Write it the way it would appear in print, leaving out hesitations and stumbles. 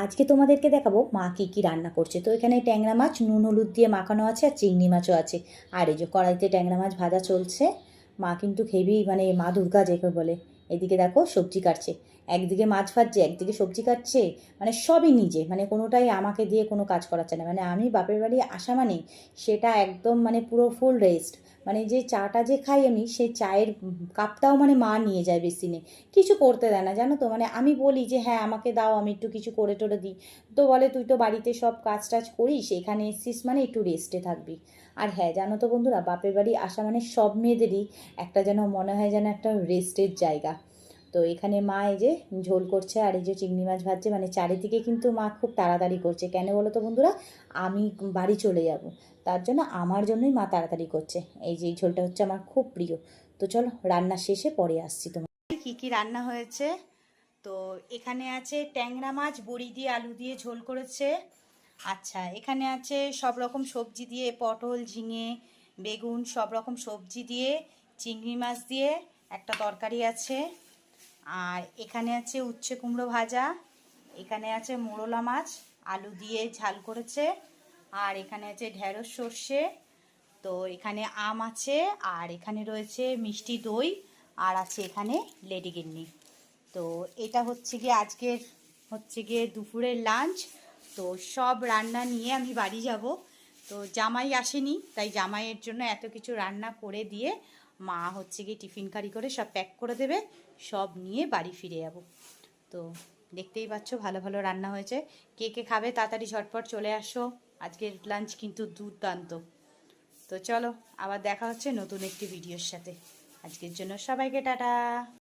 আজকে তোমাদেরকে দেখাবো মা কী কী রান্না করছে। তো এখানে ট্যাংরা মাছ নুন হলুদ দিয়ে মাখানো আছে, আর চিংড়ি মাছও আছে। আর এই যে কড়াইতে ট্যাংরা মাছ ভাজা চলছে। মা কিন্তু হেভি, মানে মা দুর্গা যেকে বলে। এদিকে দেখো সবজি কাটছে, একদিকে মাছ ভাজছে একদিকে সবজি কাটছে, মানে সবই নিজে, মানে কোনোটাই আমাকে দিয়ে কোনো কাজ করাচ্ছে না। মানে আমি বাপের বাড়ি আসা মানে সেটা একদম মানে পুরো ফুল রেস্ট। মানে যে চাটা যে খাই আমি, সেই চায়ের কাপটাও মানে মা নিয়ে যায় বেসিনে, কিছু করতে দেয় না, জানো তো। মানে আমি বলি যে হ্যাঁ আমাকে দাও, আমি একটু কিছু করে টোরে দিই। তো বলে তুই তো বাড়িতে সব কাজ টাজ করিস, এখানে এসছিস মানে একটু রেস্টে থাকবি। আর হ্যাঁ জানো তো বন্ধুরা, বাপের বাড়ি আসা মানে সব মেয়েদেরই একটা যেন মনে হয় যেন একটা রেস্টের জায়গা। তো এখানে মা এই যে ঝোল করছে, আর এই যে চিংড়ি মাছ ভাজছে। মানে চারিদিকে কিন্তু মা খুব তাড়াতাড়ি করছে। কেন বলো তো বন্ধুরা, আমি বাড়ি চলে যাব, তার জন্য আমার জন্যই মা তাড়াতাড়ি করছে। এই যে এই ঝোলটা হচ্ছে আমার খুব প্রিয়। তো চলো রান্না শেষে পরে আসছি তোমার। কী কী রান্না হয়েছে, তো এখানে আছে ট্যাংরা মাছ বড়ি দিয়ে আলু দিয়ে ঝোল করেছে। আচ্ছা, এখানে আছে সব রকম সবজি দিয়ে, পটল ঝিঙে বেগুন সব রকম সবজি দিয়ে চিংড়ি মাছ দিয়ে একটা তরকারি আছে। আর এখানে আছে উচ্ছে কুমড়ো ভাজা, এখানে আছে মোরলা মাছ আলু দিয়ে ঝাল করেছে, আর এখানে আছে ঢেঁড়স সর্ষে। তো এখানে আম আছে, আর এখানে রয়েছে মিষ্টি দই, আর আছে এখানে লেডি গিন্নি। তো এটা হচ্ছে গিয়ে আজকের হচ্ছে গিয়ে দুপুরের লাঞ্চ। তো সব রান্না নিয়ে আমি বাড়ি যাব। তো জামাই আসেনি, তাই জামাইয়ের জন্য এত কিছু রান্না করে দিয়ে মা হচ্ছে গিয়ে টিফিন কারি করে সব প্যাক করে দেবে, সব নিয়ে বাড়ি ফিরে যাব। তো দেখতেই পাচ্ছ ভালো ভালো রান্না হয়েছে। কে কে খাবে তাড়াতাড়ি ঝটপট চলে আসো, আজকের লাঞ্চ কিন্তু দুর্দান্ত। তো চলো আবার দেখা হচ্ছে নতুন একটি ভিডিওর সাথে। আজকের জন্য সবাইকে টাটা।